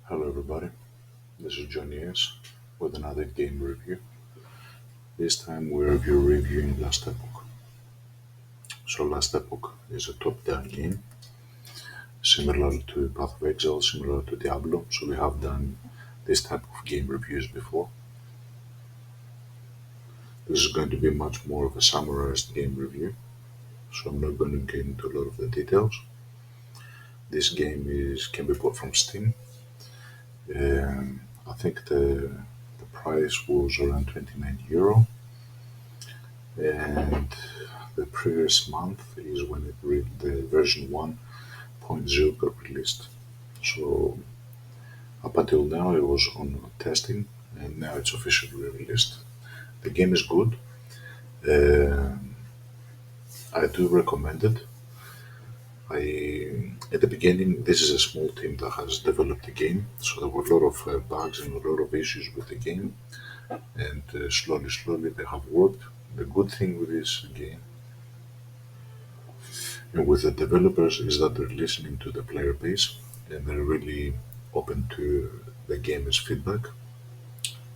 Hello, everybody. This is Johnny S. with another game review. This time we're reviewing Last Epoch. So, Last Epoch is a top down game similar to Path of Exile, similar to Diablo. So, we have done this type of game reviews before. This is going to be much more of a summarized game review, so I'm not going to get into a lot of the details. This game can be bought from Steam. I think the price was around €29, and the previous month is when the version 1.0 got released. So up until now it was on testing, and now it's officially released. The game is good. Uh, I do recommend it. At the beginning, this is a small team that has developed the game, so there were a lot of bugs and a lot of issues with the game, and slowly they have worked. The good thing with this game and with the developers is that they're listening to the player base and they're really open to the gamer's feedback,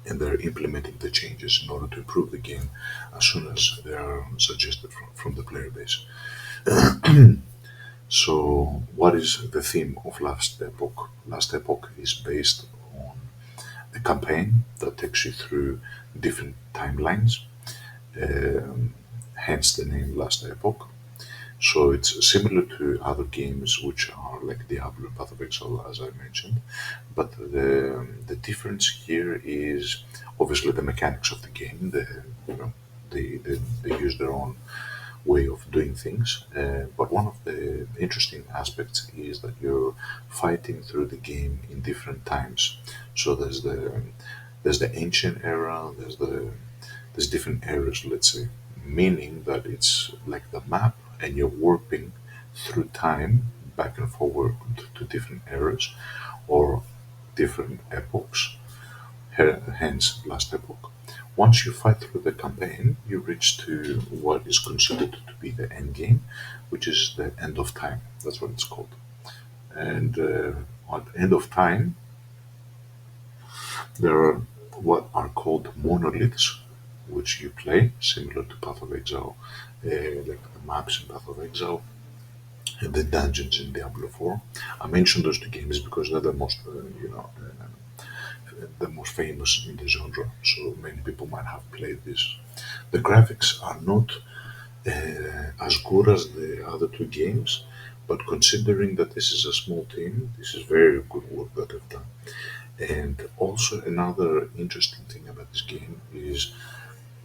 and they're implementing the changes in order to improve the game as soon as they are suggested from the player base. So, what is the theme of Last Epoch? Last Epoch is based on a campaign that takes you through different timelines, hence the name Last Epoch. So it's similar to other games which are like Diablo and Path of Exile, as I mentioned, but the difference here is obviously the mechanics of the game. You know they use their own way of doing things, but one of the interesting aspects is that you're fighting through the game in different times. So there's the ancient era, there's different eras, let's say, meaning that it's like the map and you're warping through time back and forward to different eras or different epochs, hence Last Epoch. Once you fight through the campaign, you reach to what is considered to be the end game, which is the end of time. That's what it's called. And at the end of time, there are what are called monoliths, which you play, similar to Path of Exile, like the maps in Path of Exile and the dungeons in Diablo 4. I mentioned those two games because they're the most, the most famous in the genre. So many people might have played this. The graphics are not as good as the other two games, but considering that this is a small team, this is very good work that they've done. And also another interesting thing about this game is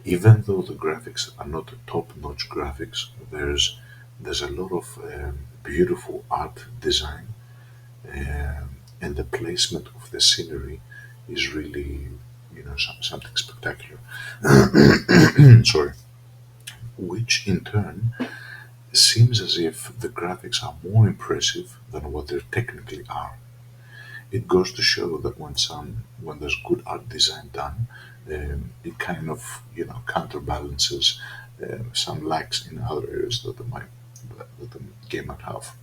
even though the graphics are not top-notch graphics, there's a lot of beautiful art design, and the placement of the scenery is really, something spectacular. Sorry, which in turn seems as if the graphics are more impressive than what they technically are. It goes to show that when there's good art design done, it kind of counterbalances some lacks in other areas that the game might have.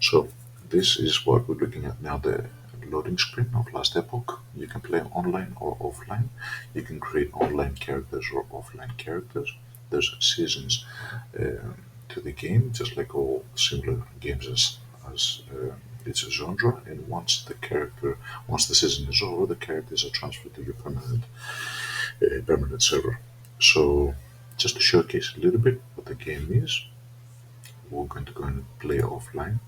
So this is what we're looking at now, the loading screen of Last Epoch. You can play online or offline. You can create online characters or offline characters. There's seasons to the game, just like all similar games as its a genre. And once the season is over, the characters are transferred to your permanent server. So, just to showcase a little bit what the game is, we're going to go and play offline.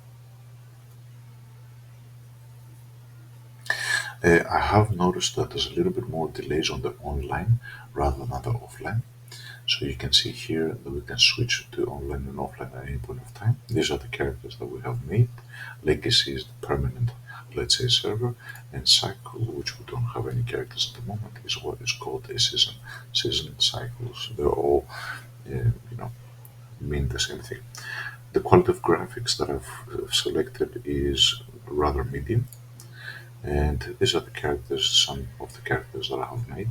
I have noticed that there's a little bit more delays on the online rather than the offline. So you can see here that we can switch to online and offline at any point of time. These are the characters that we have made. Legacy is the permanent, let's say, server, and cycle, which we don't have any characters at the moment, is what is called a season. Season cycles. They're all, mean the same thing. The quality of graphics that I've selected is rather medium, and these are some of the characters that I have made.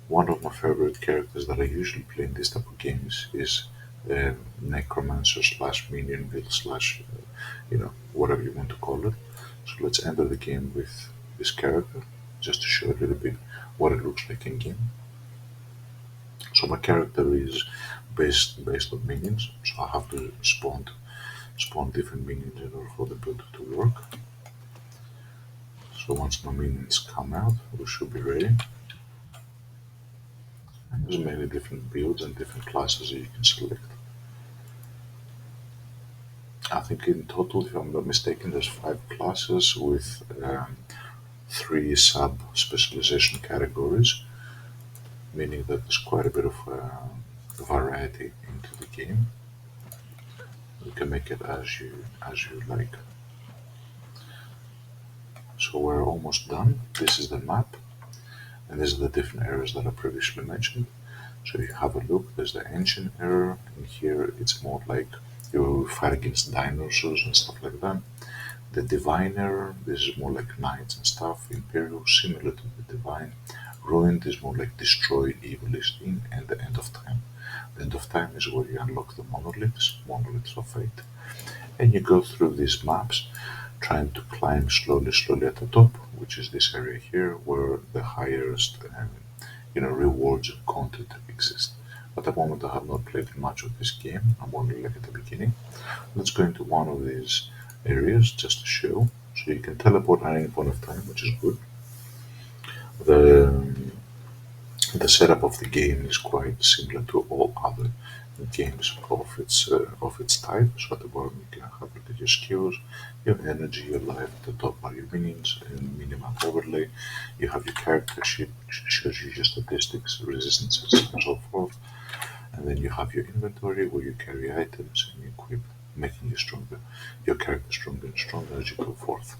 One of my favorite characters that I usually play in this type of games is Necromancer slash Minion Build slash, whatever you want to call it. So let's enter the game with this character, just to show a little bit what it looks like in game. So my character is based on minions, so I have to spawn different minions in order for the build to work. So once my minions come out, we should be ready. And there's many different builds and different classes that you can select. I think in total, if I'm not mistaken, there's 5 classes with 3 sub specialization categories, meaning that there's quite a bit of variety into the game. You can make it as you like. So we're almost done. This is the map, and these are the different areas that I previously mentioned. So if you have a look, there's the ancient era, and here it's more like you fight against dinosaurs and stuff like that. The divine era, this is more like knights and stuff. Imperial, similar to the divine. Ruined is more like destroyed, evil is in, and the end of time. The end of time is where you unlock the monoliths of fate, and you go through these maps trying to climb slowly at the top, which is this area here where the highest rewards and content exist. At the moment I have not played much of this game, I'm only like at the beginning. Let's go into one of these areas just to show. So you can teleport at any point of time, which is good. The the setup of the game is quite similar to all other games of its type. So at the bottom you can have a look at your skills, your energy, your life. At the top are your minions and minimap overlay. You have your character sheet, which shows you your statistics, resistances, and so forth. And then you have your inventory where you carry items and you equip, making you stronger, your character stronger and stronger as you go forth.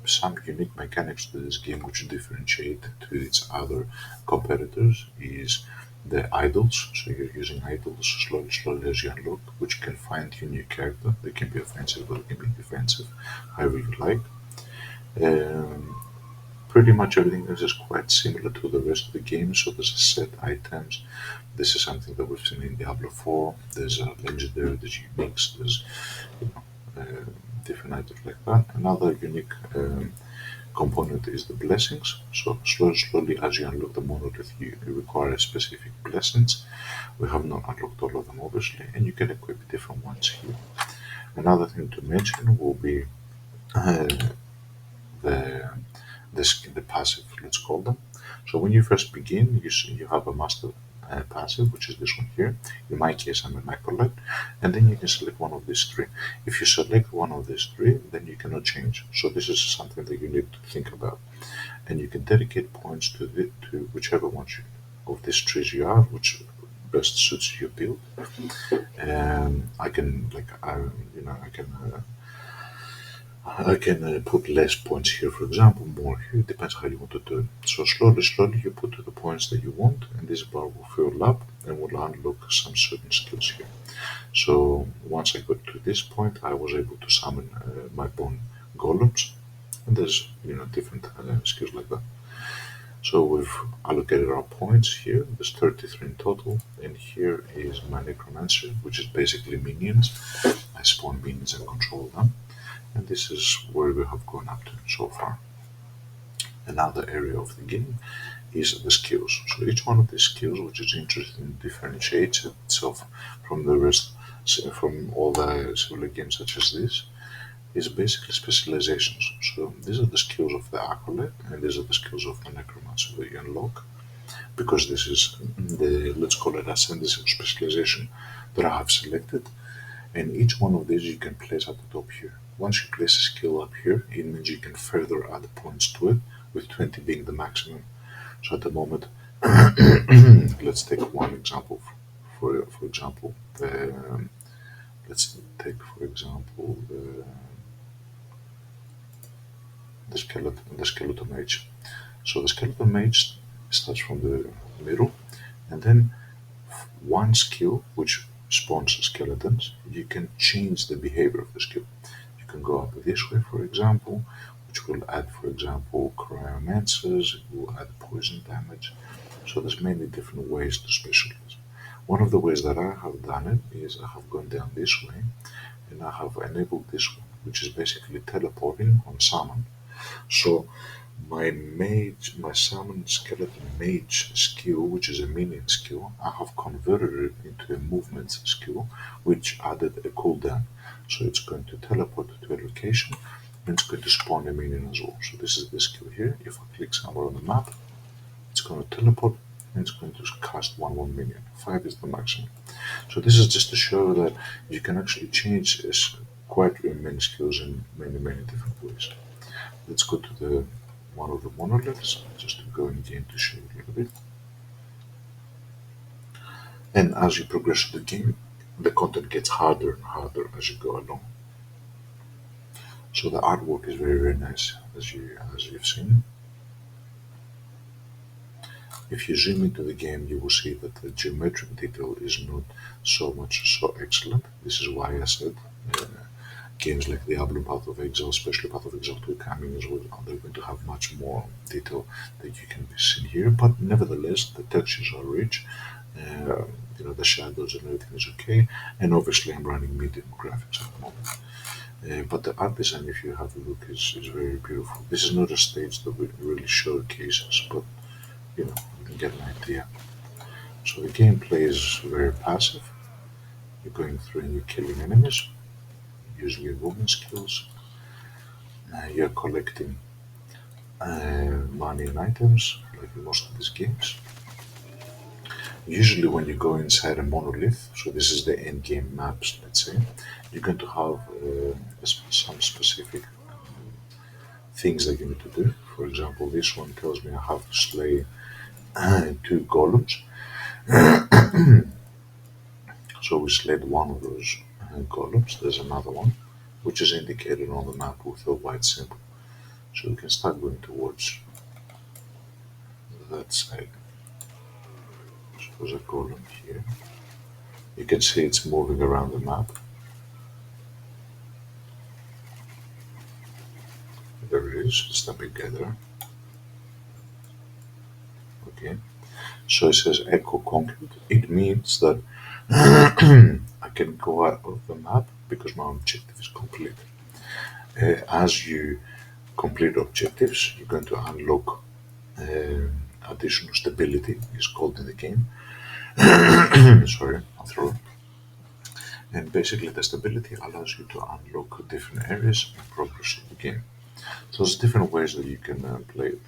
Some unique mechanics to this game which differentiate to its other competitors is the idols. So you're using idols slowly as you unlock, which can fine tune your character. They can be offensive or they can be defensive, however you like. Um, Pretty much everything else is quite similar to the rest of the game. So there's a set items. This is something that we've seen in Diablo 4. There's a legendary, there's uniques, there's you know, different items like that. Another unique component is the blessings. So slowly as you unlock the monolith, you require specific blessings. We have not unlocked all of them obviously, and you can equip different ones here. Another thing to mention will be uh, the the passive, let's call them. So when you first begin, you have a master passive, which is this one here. In my case, I'm an acolyte, and then you can select one of these 3. If you select one of these 3, then you cannot change. So this is something that you need to think about, and you can dedicate points to whichever one of these trees you are, which best suits your build. I can I can. I can put less points here, for example, more here. It depends how you want to do it. So slowly you put the points that you want, and this bar will fill up and will unlock some certain skills here. So once I got to this point, I was able to summon my bone golems, and there's different skills like that. So we've allocated our points here. There's 33 in total, and here is my necromancer, which is basically minions. I spawn minions and control them. And this is where we have gone up to so far. Another area of the game is the skills. So each one of these skills, which is interesting, differentiates itself from the rest, from all the similar games such as this, is basically specializations. So these are the skills of the acolyte, and these are the skills of the necromancer that you unlock, because this is the, let's call it, ascendancy of specialization that I have selected. And each one of these you can place at the top here. Once you place a skill up here, it means you can further add points to it, with 20 being the maximum. So at the moment, let's take one example. For example, let's take for example the skeleton mage. So the skeleton mage starts from the middle, and then one skill which spawns skeletons, you can change the behavior of the skill. You can go up this way, for example, which will add, for example, cryomancers, it will add poison damage. So there's many different ways to specialize. One of the ways that I have done it is I have gone down this way and I have enabled this one. which is basically teleporting on summon. So my summon skeleton mage skill, which is a minion skill, I have converted it into a movement skill, which added a cooldown. So it's going to teleport to a location and it's going to spawn a minion as well. So this is the skill here. If I click somewhere on the map, it's going to teleport and it's going to cast 1 minion. 5 is the maximum. So this is just to show that you can actually change quite many skills in many different ways. Let's go to the one of the monoliths just to go in game to show you a little bit. And as you progress through the game, the content gets harder and harder as you go along. So the artwork is very nice as you've seen. If you zoom into the game, you will see that the geometric detail is not so excellent. This is why I said games like Diablo, Path of Exile, especially Path of Exile 2 coming as well, they're going to have much more detail that you can see here. But nevertheless, the textures are rich. Uh, the shadows and everything is okay. And obviously, I'm running medium graphics at the moment. But the art design, if you have a look, is very beautiful. This is not a stage that really showcases, but you can get an idea. So the gameplay is very passive. You're going through and you're killing enemies, using your movement skills. You're collecting money and items, like in most of these games. Usually, when you go inside a monolith, so this is the end game maps, let's say, you're going to have some specific things that you need to do. For example, this one tells me I have to slay 2 golems. So we slayed one of those golems. There's another one, which is indicated on the map with a white symbol. So we can start going towards that side. So there's a golem here. You can see it's moving around the map. There it is, it's the big gatherer. Okay. So it says Echo Conquered. It means that I can go out of the map because my objective is complete. As you complete objectives, you're going to unlock additional stability, is called in the game. Sorry, I'll throw it. And basically, the stability allows you to unlock different areas and progress of the game. So there's different ways that you can play it.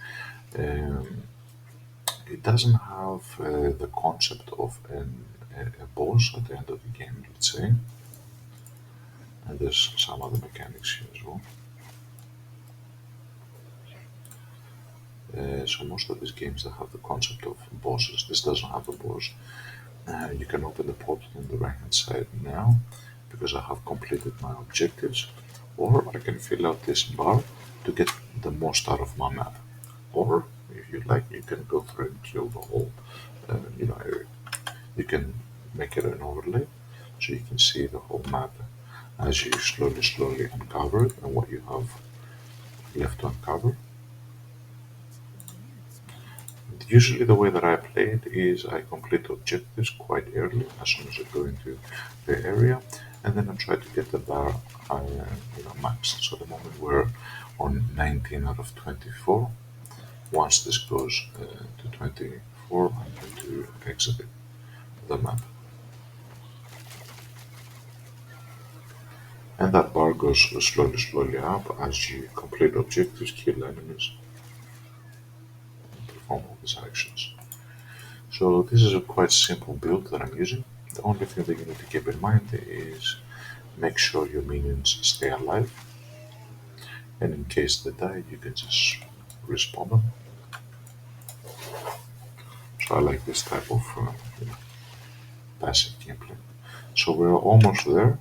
It doesn't have the concept of a boss at the end of the game, let's say. And there's some other mechanics here as well. So most of these games that have the concept of bosses, this doesn't have a boss. You can open the portal on the right hand side now because I have completed my objectives, or I can fill out this bar to get the most out of my map. Or if you like, you can go through and kill the whole area. You can make it an overlay so you can see the whole map as you slowly uncover it and what you have left to uncover. Usually the way that I play it is I complete objectives quite early as soon as I go into the area, and then I try to get the bar maxed. So at the moment we're on 19 out of 24. Once this goes to 24, I'm going to exit the map. And that bar goes slowly up as you complete objectives, kill enemies, and perform all these actions. So this is a quite simple build that I'm using. The only thing that you need to keep in mind is make sure your minions stay alive, and in case they die, you can just respawn them. So I like this type of passive gameplay. So we're almost there.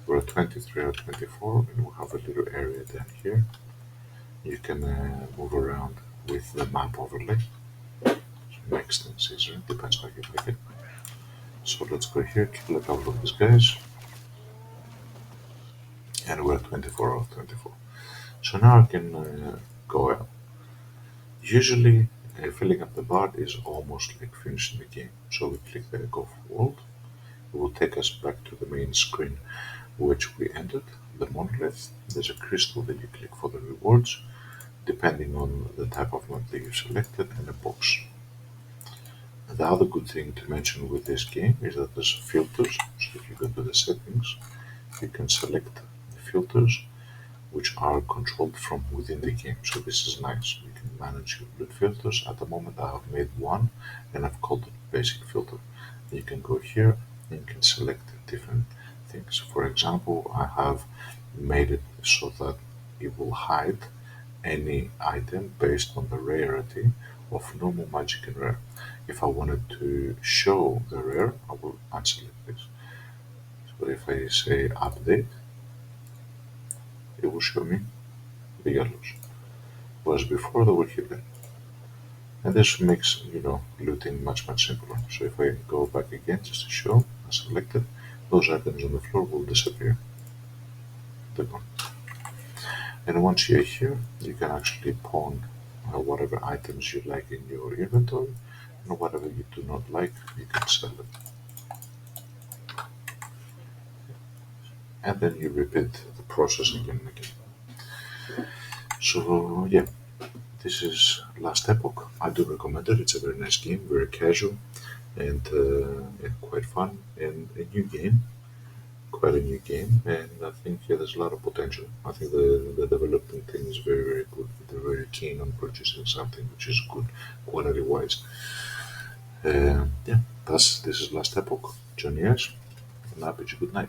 We're at 23 or 24, and we have a little area down here. You can move around with the map overlay. So next and scissor, depends how you like it. So let's go here, kill a couple of these guys. And we're at 24 out of 24. So now I can go out. Usually, filling up the bar is almost like finishing the game. So we click the Go Forward. It will take us back to the main screen which we entered, the monolith. There's a crystal that you click for the rewards, depending on the type of map that you selected, and a box. The other good thing to mention with this game is that there's filters. So if you go to the settings, you can select the filters which are controlled from within the game. So this is nice. You can manage your loot filters. At the moment I have made one and I've called it basic filter. You can go here and you can select different things. For example, I have made it so that it will hide any item based on the rarity of normal, magic, and rare. If I wanted to show the rare, I will unselect this. So if I say update, it will show me the yellows. Whereas before they were hidden. And this makes looting much simpler. So if I go back again just to show, I select it, those items on the floor will disappear. They're gone. And once you're here, you can actually pawn whatever items you like in your inventory, and whatever you do not like, you can sell it. And then you repeat the process again and again. So yeah, this is Last Epoch. I do recommend it. It's a very nice game, very casual, and quite fun, and a new game, quite a new game. And I think there's a lot of potential. I think the developing team is very good. They're very keen on producing something which is good quality wise. Yeah, this is Last Epoch. Johnny S. And I bid you good night.